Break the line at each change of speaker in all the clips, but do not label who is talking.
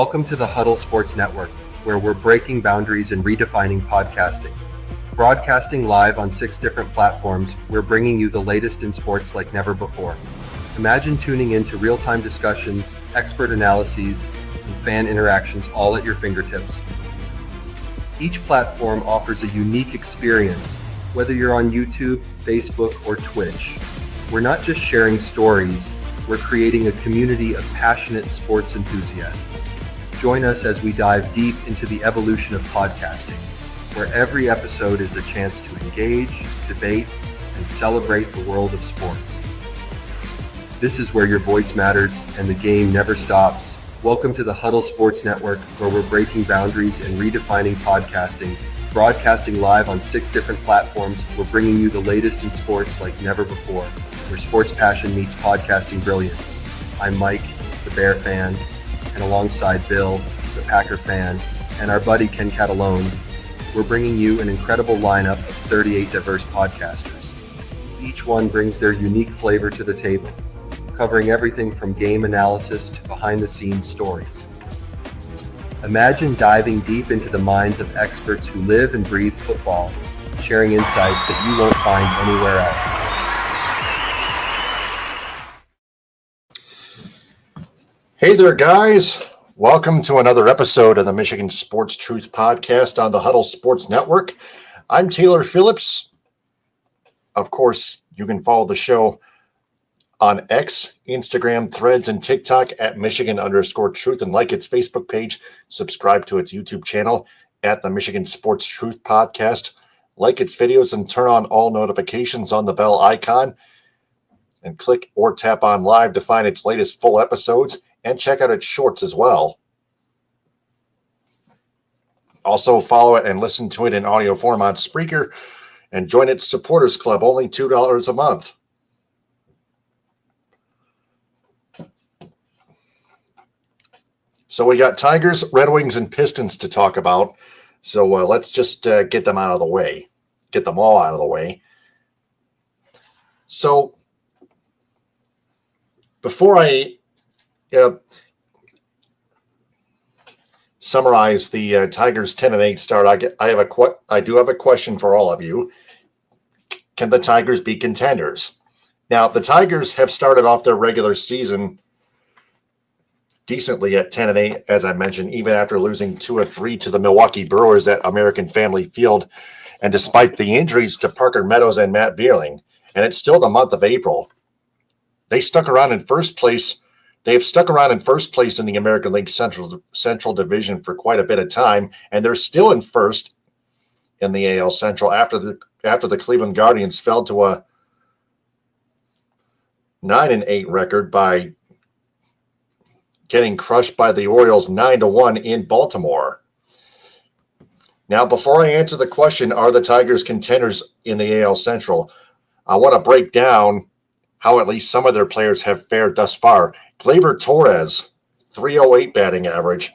Welcome to the Huddle Sports Network, where we're breaking boundaries and redefining podcasting. Broadcasting live on 6 different platforms, we're bringing you the latest in sports like never before. Imagine tuning into real-time discussions, expert analyses, and fan interactions all at your fingertips. Each platform offers a unique experience, whether you're on YouTube, Facebook, or Twitch. We're not just sharing stories, we're creating a community of passionate sports enthusiasts. Join us as we dive deep into the evolution of podcasting, where every episode is a chance to engage, debate, and celebrate the world of sports. This is where your voice matters and the game never stops. Welcome to the Huddle Sports Network, where we're breaking boundaries and redefining podcasting. Broadcasting live on 6 different platforms, we're bringing you the latest in sports like never before, where sports passion meets podcasting brilliance. I'm Mike, the Bear fan, and alongside Bill, the Packer fan, and our buddy Ken Catalone, we're bringing you an incredible lineup of 38 diverse podcasters. Each one brings their unique flavor to the table, covering everything from game analysis to behind-the-scenes stories. Imagine diving deep into the minds of experts who live and breathe football, sharing insights that you won't find anywhere else.
Hey there, guys. Welcome to another episode of the Michigan Sports Truth Podcast on the Huddle Sports Network. I'm Taylor Phillips. Of course, you can follow the show on X, Instagram, Threads, and TikTok at Michigan_Truth, and like its Facebook page. Subscribe to its YouTube channel at the Michigan Sports Truth Podcast. Like its videos and turn on all notifications on the bell icon, and click or tap on live to find its latest full episodes. And check out its shorts as well. Also follow it and listen to it in audio form on Spreaker and join its supporters club, only $2 a month. So we got Tigers, Red Wings, and Pistons to talk about. So let's just get them out of the way. Get them all out of the way. So before I summarize the Tigers 10-8 start, I do have a question for all of you. Can the Tigers be contenders? Now, the Tigers have started off their regular season decently at 10-8, as I mentioned, even after losing 2 of 3 to the Milwaukee Brewers at American Family Field, and despite the injuries to Parker Meadows and Matt Beerling. And it's still the month of April. They stuck around in first place. They have stuck around in first place in the American League Central Division for quite a bit of time, and they're still in first in the AL Central after the Cleveland Guardians fell to a 9-8 record by getting crushed by the Orioles 9-1 in Baltimore. Now, before I answer the question, are the Tigers contenders in the AL Central, I want to break down how at least some of their players have fared thus far. Gleyber Torres, .308 batting average,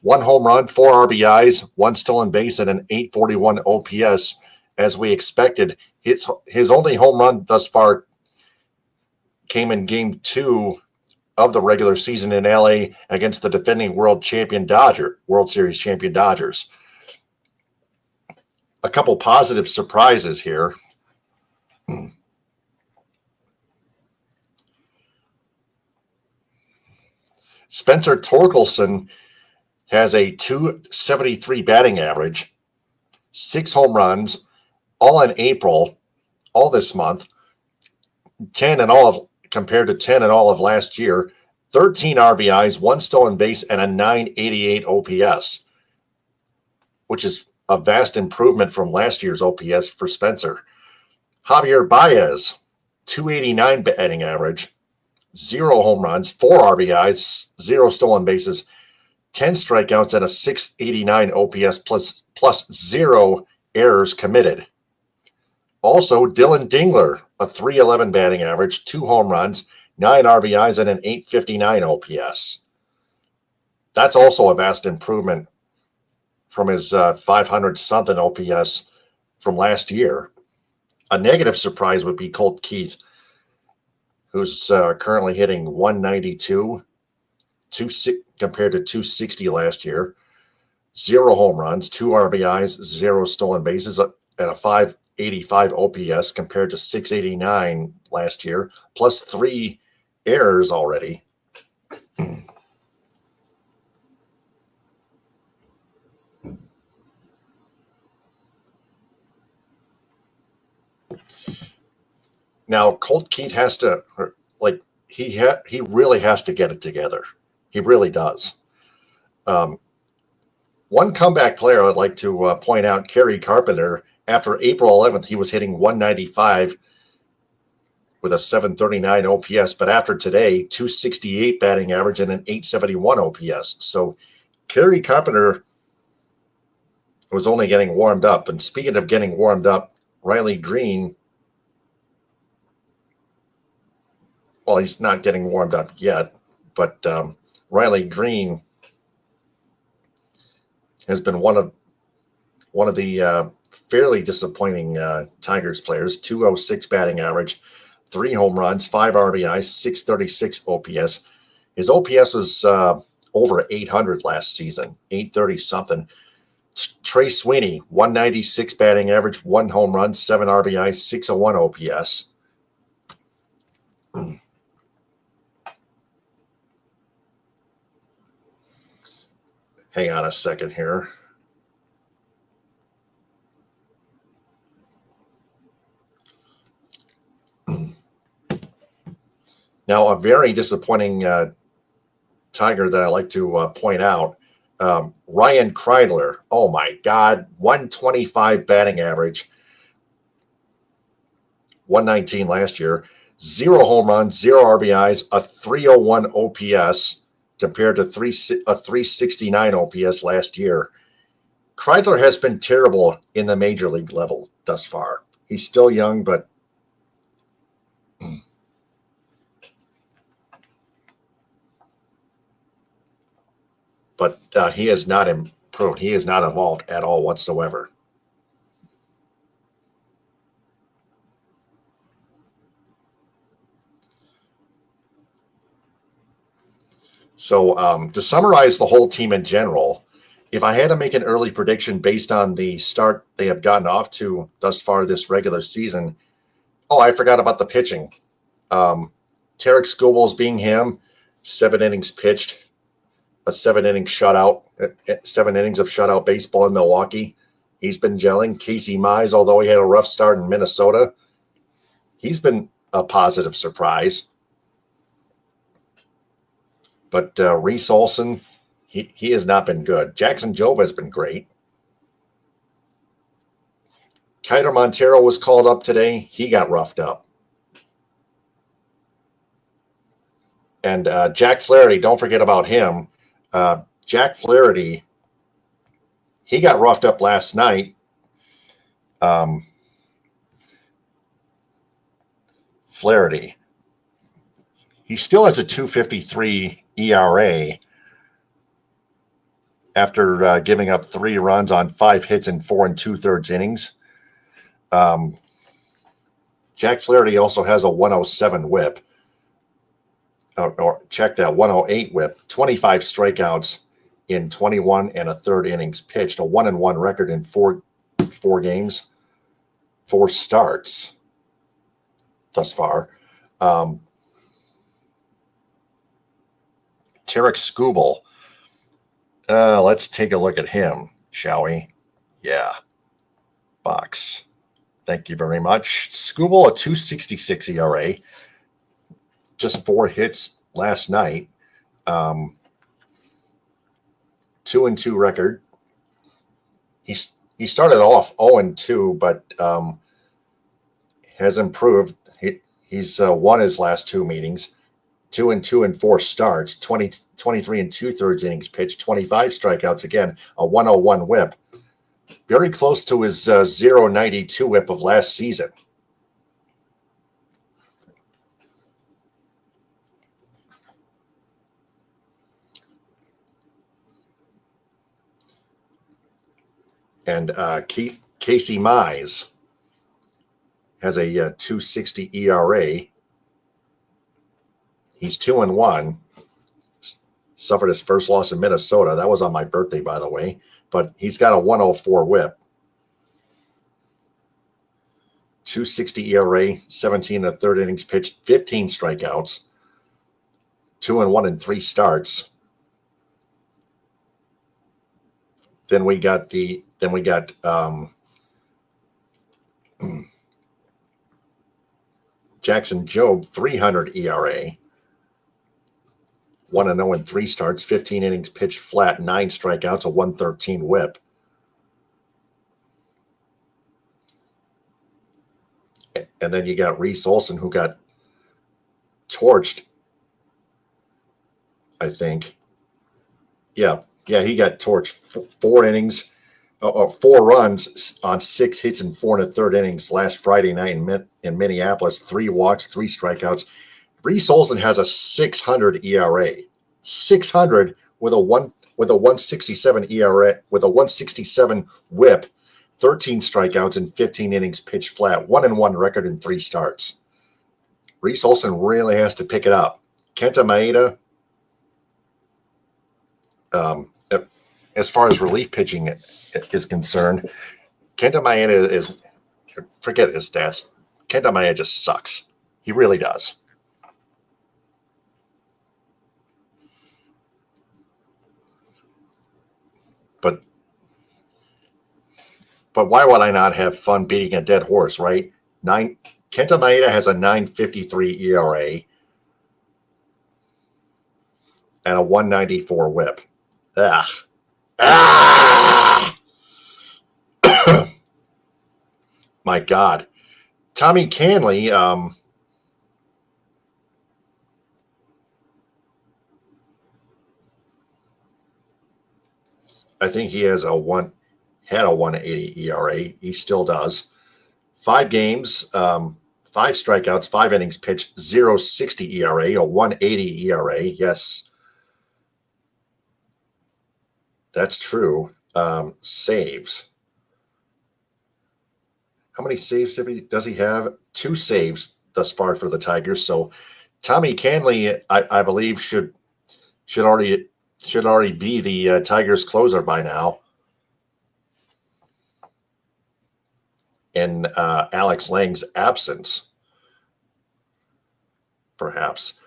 1 home run, 4 RBIs, 1 stolen base, and an .841 OPS. As we expected, his only home run thus far came in Game 2 of the regular season in LA against the defending World Series champion Dodgers. A couple positive surprises here. Spencer Torkelson has a .273 batting average, 6 home runs, all in April, all this month, 10 in all compared to 10 in all of last year, 13 RBIs, 1 stolen base, and a .988 OPS, which is a vast improvement from last year's OPS for Spencer. Javier Baez, .289 batting average, 0 home runs, 4 RBIs, 0 stolen bases, 10 strikeouts, and a .689 OPS plus 0 errors committed. Also, Dylan Dingler, a .311 batting average, 2 home runs, 9 RBIs, and an .859 OPS. That's also a vast improvement from his 500-something OPS from last year. A negative surprise would be Colt Keith, who's currently hitting .192, compared to 260 last year. 0 home runs, 2 RBIs, 0 stolen bases, and a 585 OPS compared to 689 last year, plus 3 errors already. Now, Colt Keith has to, he really has to get it together. He really does. One comeback player I'd like to point out, Kerry Carpenter. After April 11th, he was hitting 195 with a 739 OPS. But after today, 268 batting average and an 871 OPS. So Kerry Carpenter was only getting warmed up. And speaking of getting warmed up, Riley Green, well, he's not getting warmed up yet, but Riley Green has been one of the fairly disappointing Tigers players. 206 batting average, 3 home runs, 5 RBIs, 636 OPS. His OPS was over 800 last season, 830 something. Trey Sweeney, 196 batting average, 1 home run, 7 RBIs, 601 OPS. Hang on a second here. Now, a very disappointing Tiger that I like to point out, Ryan Kreidler. Oh, my God. 125 batting average, 119 last year. 0 home runs, 0 RBIs, a 301 OPS compared to a 369 OPS last year. Kreidler has been terrible in the major league level thus far. He's still young, but he has not improved. He has not evolved at all whatsoever. So to summarize the whole team in general, if I had to make an early prediction based on the start they have gotten off to thus far this regular season, I forgot about the pitching. Tarek Skubals being him, 7 innings pitched, a 7-inning shutout, 7 innings of shutout baseball in Milwaukee. He's been gelling. Casey Mize, although he had a rough start in Minnesota, he's been a positive surprise. But Reese Olson, he has not been good. Jackson Jobe has been great. Kiter Montero was called up today. He got roughed up. And Jack Flaherty, don't forget about him. Jack Flaherty, he got roughed up last night. Flaherty, he still has a 2.53 ERA after giving up 3 runs on 5 hits in 4 2/3 innings. Jack Flaherty also has a 107 whip. Or check that, 108 whip, 25 strikeouts in 21 1/3 innings pitched, a 1-1 record in 4 games, 4 starts thus far. Tarek Skubal. Let's take a look at him, shall we? Yeah. Box. Thank you very much. Skubal, a 2.66 ERA. Just 4 hits last night. 2-2 record. He started off 0-2, but has improved. He's won his last 2 meetings. 2-2 in 4 starts, 23 2/3 innings pitched, 25 strikeouts again, a 101 whip. Very close to his 0.92 whip of last season. And Casey Mize has a 2.60 ERA. He's 2-1. Suffered his first loss in Minnesota. That was on my birthday, by the way. But he's got a 104 whip. 260 ERA, 17 and a third innings pitched, 15 strikeouts, 2-1 in 3 starts. Then we got Jackson Jobe, 300 ERA, 1-0 in 3 starts, 15 innings pitched flat, 9 strikeouts, a 113 whip. And then you got Reese Olson, who got torched, I think. Yeah, he got torched. 4 innings, 4 runs on 6 hits and 4 and a third innings last Friday night in Minneapolis. 3 walks, 3 strikeouts. Reese Olson has a 600 ERA. 600 with a 167 ERA, with a 167 whip, 13 strikeouts and 15 innings pitched flat, 1-1 record in 3 starts. Reese Olson really has to pick it up. Kenta Maeda, as far as relief pitching is concerned, Kenta Maeda is, forget his stats. Kenta Maeda just sucks. He really does. But why would I not have fun beating a dead horse, right? Kenta Maeda has a 9.53 ERA and a 194 whip. Ugh. Ah! My God. Tommy Canley, I think he has had a 180 ERA. He still does. 5 games, 5 strikeouts, 5 innings pitched, 0.60 ERA, a 180 ERA. Yes, that's true. Saves. How many saves does he have? 2 saves thus far for the Tigers. So Tommy Canley, I believe, should already be the Tigers closer by now. In Alex Lang's absence, perhaps.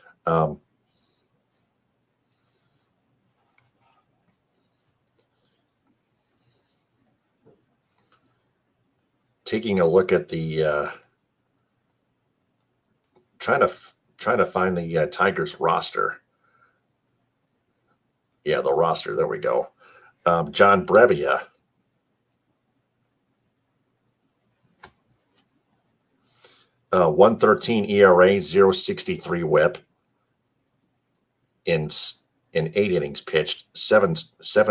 Taking a look at the trying to find the Tigers roster. Yeah, the roster. There we go. John Brebbia. 113 ERA, 0.63 whip in 8 innings pitched, 7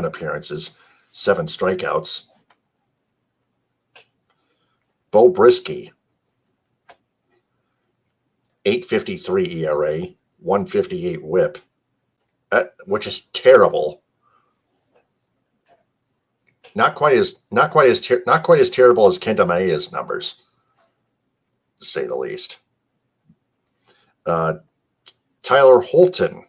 appearances, 7 strikeouts. Bo Brisky, 8.53 ERA, 158 whip, which is terrible. Not quite as terrible as Kenta Maeda's numbers, to say the least. Tyler Holton,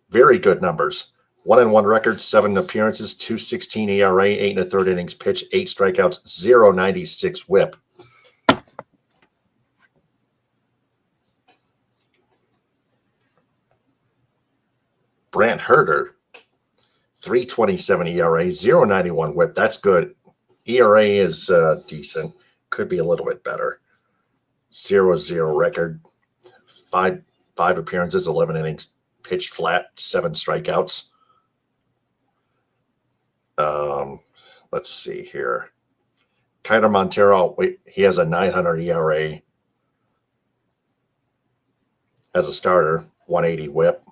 very good numbers. 1-1 record, 7 appearances, 2.16 ERA, 8 and a third innings pitched, 8 strikeouts, 0.96 whip. Brant Herter, 3.27 ERA, 0.91 whip. That's good. ERA is decent. Could be a little bit better. 0-0 record, 5 appearances, 11 innings pitched flat, 7 strikeouts. Let's see here. Kiner Montero, he has a 900 ERA as a starter, 180 whip.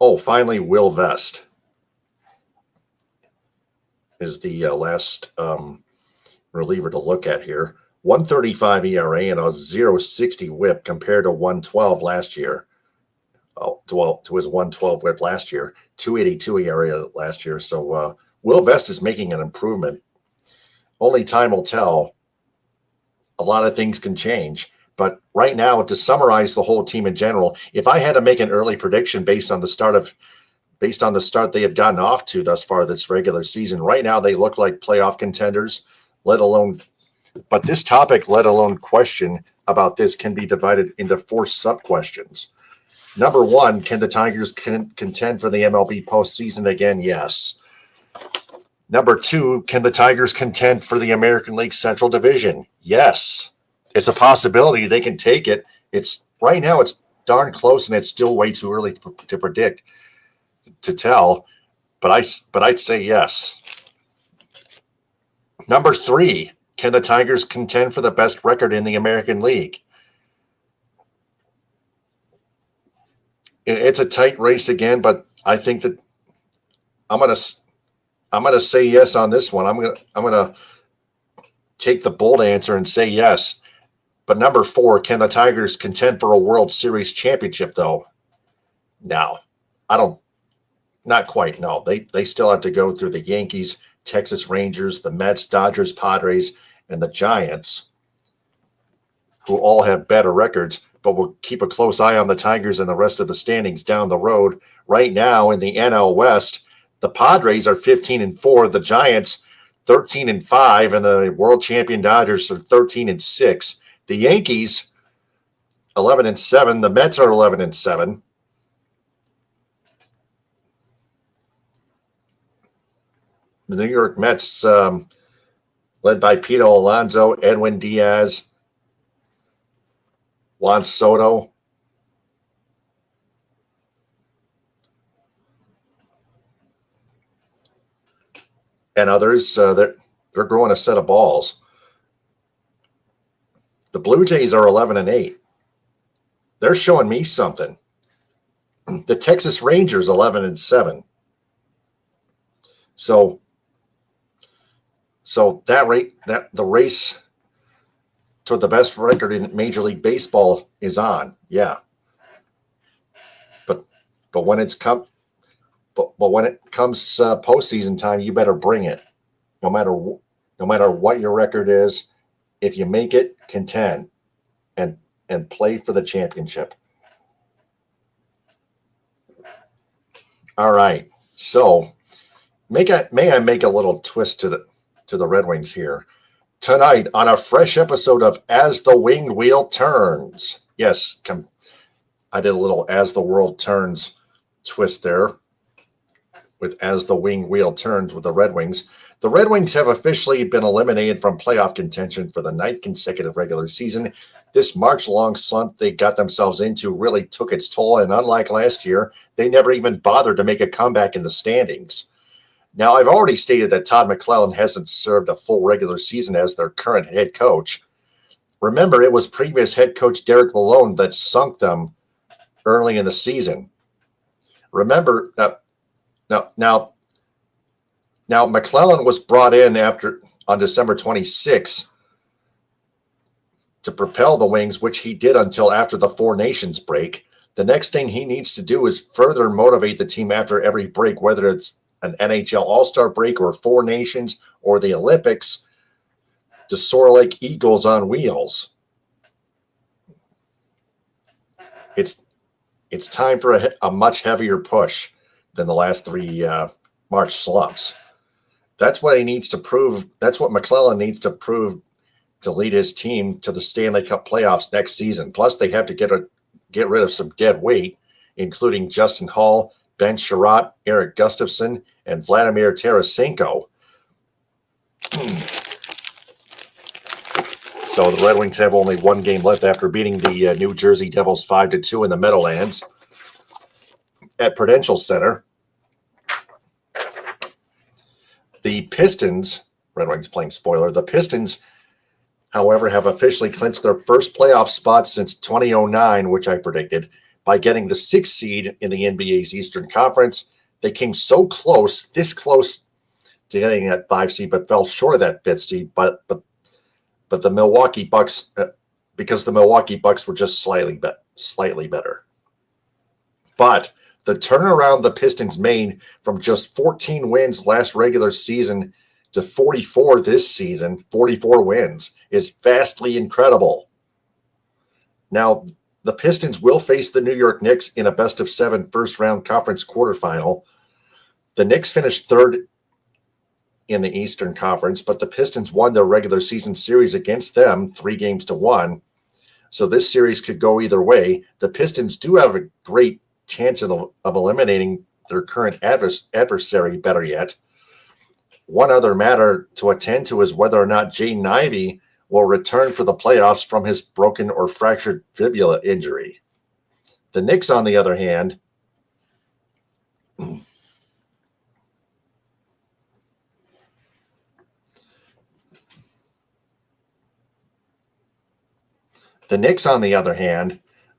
Oh, finally, Will Vest is the last reliever to look at here. 135 ERA and a 0.60 whip compared to 112 last year. To his 112 whip last year, 282 ERA last year. So Will Vest is making an improvement. Only time will tell. A lot of things can change, But right now, to summarize the whole team in general, if I had to make an early prediction based on the start they have gotten off to thus far this regular season, right now they look like playoff contenders, but this topic, let alone question about this, can be divided into 4 sub-questions. Number 1, can the Tigers contend for the MLB postseason again? Yes. Number 2, can the Tigers contend for the American League Central Division? Yes. It's a possibility they can take it. It's right now it's darn close, and it's still way too early to predict, to tell. But I'd say yes. Number 3, can the Tigers contend for the best record in the American League? It's a tight race again, but I think that I'm gonna say yes on this one. I'm gonna take the bold answer and say yes. But number 4, can the Tigers contend for a World Series championship, though? No, not quite. No, they still have to go through the Yankees, Texas Rangers, the Mets, Dodgers, Padres, and the Giants, who all have better records, but we'll keep a close eye on the Tigers and the rest of the standings down the road. Right now in the NL West, the Padres are 15-4, the Giants 13-5, and the world champion Dodgers are 13-6. The Yankees 11-7. The Mets are 11-7. The New York Mets, led by Pete Alonso, Edwin Diaz, Juan Soto, and others, they're growing a set of balls. The Blue Jays are 11-8. They're showing me something. The Texas Rangers 11-7. So the race toward the best record in Major League Baseball is on. Yeah. But when it comes postseason time, you better bring it. No matter what your record is, if you make it, contend and play for the championship. All right. So may I make a little twist to the Red Wings here tonight on a fresh episode of As the Winged Wheel Turns. Yes, I did a little As the World Turns twist there with As the Winged Wheel Turns with the Red Wings. The Red Wings have officially been eliminated from playoff contention for the 9th consecutive regular season. This March-long slump they got themselves into really took its toll, and unlike last year, they never even bothered to make a comeback in the standings. Now, I've already stated that Todd McClellan hasn't served a full regular season as their current head coach. Remember, it was previous head coach Derek Lalonde that sunk them early in the season. Remember, now McClellan was brought in on December 26th to propel the Wings, which he did until after the Four Nations break. The next thing he needs to do is further motivate the team after every break, whether it's an NHL All-Star break or Four Nations or the Olympics, to soar like eagles on wheels. It's time for a much heavier push than the last 3 March slumps. That's what he needs to prove. That's what McClellan needs to prove to lead his team to the Stanley Cup playoffs next season. Plus, they have to get rid of some dead weight, including Justin Hall, Ben Sherratt, Eric Gustafson, and Vladimir Tarasenko. So the Red Wings have only 1 game left after beating the New Jersey Devils 5-2 in the Meadowlands at Prudential Center. The Pistons, Red Wings playing spoiler, the Pistons, however, have officially clinched their first playoff spot since 2009, which I predicted, by getting the 6th seed in the NBA's Eastern Conference. They came this close to getting that 5 seed, but fell short of that 5th seed. But the Milwaukee Bucks, because the Milwaukee Bucks were just slightly better. But the turnaround the Pistons made from just 14 wins last regular season to 44 this season, 44 wins, is vastly incredible. Now, the Pistons will face the New York Knicks in a best-of-7 first-round conference quarterfinal. The Knicks finished third in the Eastern Conference, but the Pistons won their regular season series against them 3-1. So this series could go either way. The Pistons do have a great chance of eliminating their current adversary, better yet. One other matter to attend to is whether or not Jaden Ivey will return for the playoffs from his broken or fractured fibula injury. The Knicks, on the other hand,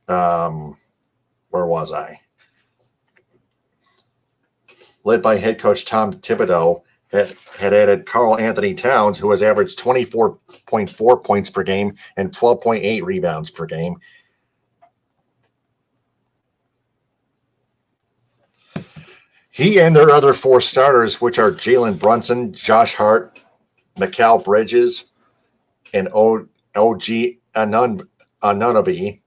where was I? Led by head coach Tom Thibodeau, had added Karl Anthony Towns, who has averaged 24.4 points per game and 12.8 rebounds per game. He and their other four starters, which are Jalen Brunson, Josh Hart, Mikal Bridges, and OG Anunoby,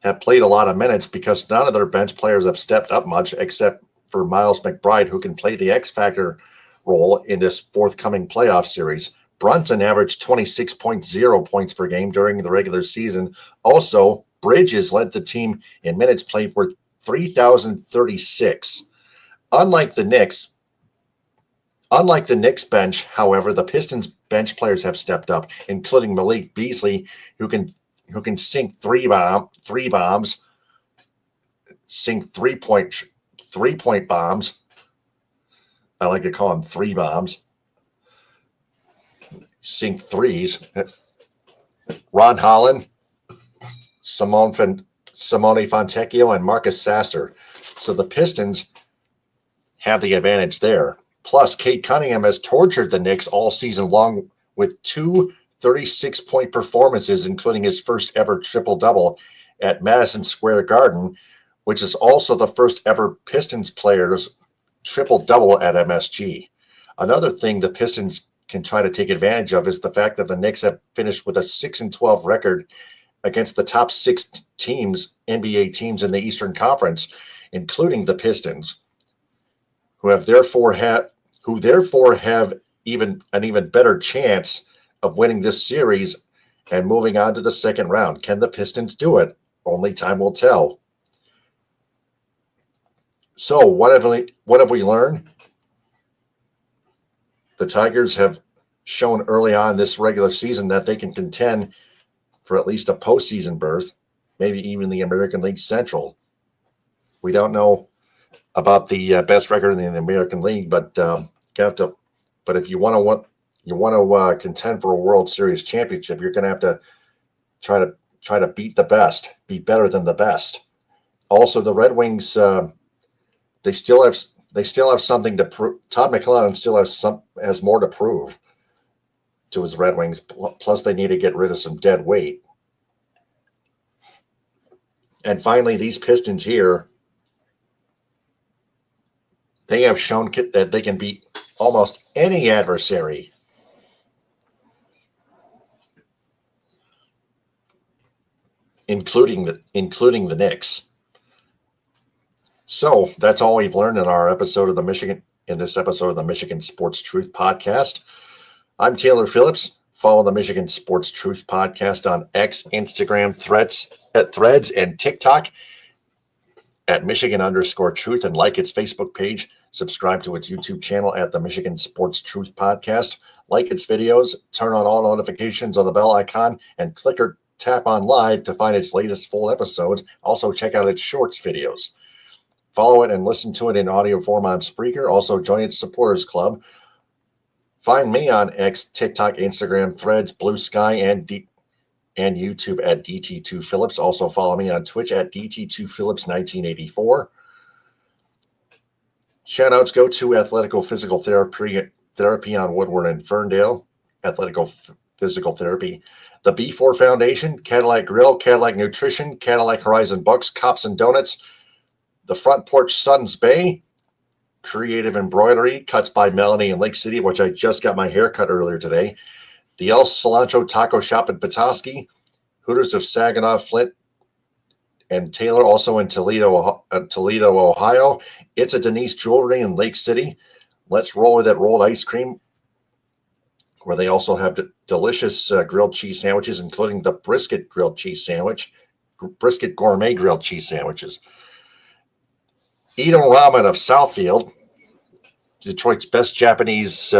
have played a lot of minutes because none of their bench players have stepped up much except for Miles McBride, who can play the X Factor role in this forthcoming playoff series. Brunson averaged 26.0 points per game during the regular season. Also, Bridges led the team in minutes played with 3,036. Unlike the Knicks bench, however, the Pistons bench players have stepped up, including Malik Beasley, who can sink three bombs, sink three-point bombs. I like to call them three bombs. Sink threes. Ron Holland, Simone Fontecchio, and Marcus Sasser. So the Pistons have the advantage there. Plus, Cade Cunningham has tortured the Knicks all season long with two 36-point performances, including his first ever triple-double at Madison Square Garden, which is also the first ever Pistons players triple-double at MSG. Another thing the Pistons can try to take advantage of is the fact that the Knicks have finished with a 6-12 record against the top 6 teams, NBA teams in the Eastern Conference, including the Pistons, who therefore have an even better chance of winning this series and moving on to the second round. Can the Pistons do it? Only time will tell. So what have we learned? The Tigers have shown early on this regular season that they can contend for at least a postseason berth, maybe even the American League Central. We don't know about the best record in the American League, but if you want to contend for a World Series championship, you're going to have to try to beat the best, be better than the best. Also, the Red Wings, they still have something to prove. Todd McClellan still has more to prove to his Red Wings. Plus, they need to get rid of some dead weight. And finally, these Pistons here, they have shown that they can beat almost any adversary. Including the Knicks. So that's all we've learned in this episode of the Michigan Sports Truth Podcast. I'm Taylor Phillips. Follow the Michigan Sports Truth Podcast on X, Instagram, Threads, and TikTok at Michigan_Truth, and like its Facebook page. Subscribe to its YouTube channel at the Michigan Sports Truth Podcast. Like its videos, turn on all notifications on the bell icon, and click or tap on live to find its latest full episodes. Also, check out its shorts videos. Follow it and listen to it in audio form on Spreaker. Also, join its supporters club. Find me on X, TikTok, Instagram, Threads, Blue Sky, and YouTube at DT2Phillips. Also, follow me on Twitch at DT2Phillips1984. Shoutouts go to Athletical Physical Therapy on Woodward and Ferndale. Athletical Physical Therapy. The B4 Foundation, Cadillac Grill, Cadillac Nutrition, Cadillac Horizon Bucks, Cops and Donuts. The Front Porch Suns Bay, Creative Embroidery, Cuts by Melanie in Lake City, which I just got my hair cut earlier today. The El Cilantro Taco Shop in Petoskey, Hooters of Saginaw, Flint, and Taylor, also in Toledo, Ohio. It's a Denise Jewelry in Lake City. Let's roll with it rolled ice cream, where they also have delicious grilled cheese sandwiches, including the brisket grilled cheese sandwich, brisket gourmet grilled cheese sandwiches. Edo Ramen of Southfield, Detroit's best Japanese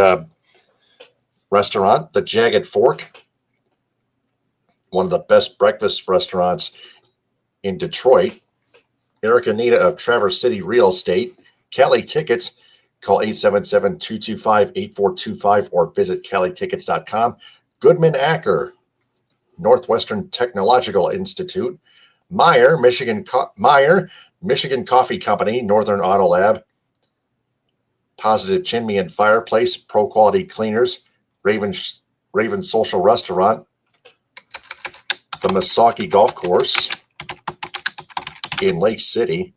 restaurant. The Jagged Fork, one of the best breakfast restaurants in Detroit. Eric Anita of Traverse City Real Estate. Cali Tickets, call 877-225-8425 or visit calitickets.com. Goodman Acker, Northwestern Technological Institute. Meyer, Michigan Coffee Company, Northern Auto Lab. Positive Chimney and Fireplace, Pro Quality Cleaners, Raven Social Restaurant, the Misaki Golf Course in Lake City.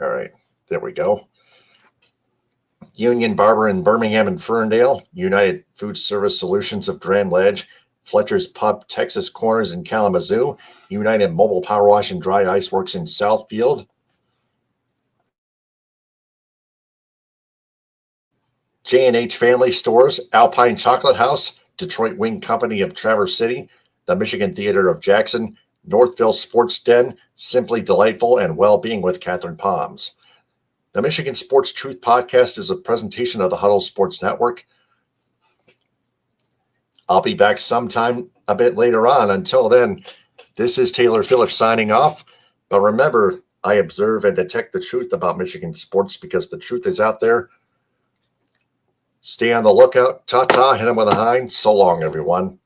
All right, there we go. Union Barber in Birmingham and Ferndale, United Food Service Solutions of Grand Ledge, Fletcher's Pub, Texas Corners in Kalamazoo, United Mobile Power Wash and Dry Ice Works in Southfield, J&H Family Stores, Alpine Chocolate House, Detroit Wing Company of Traverse City, the Michigan Theater of Jackson, Northville Sports Den, Simply Delightful, and Well-Being with Catherine Palms. The Michigan Sports Truth Podcast is a presentation of the Huddle Sports Network. I'll be back sometime a bit later on. Until then, this is Taylor Phillips signing off. But remember, I observe and detect the truth about Michigan sports because the truth is out there. Stay on the lookout. Ta-ta, hit him with a hind. So long, everyone.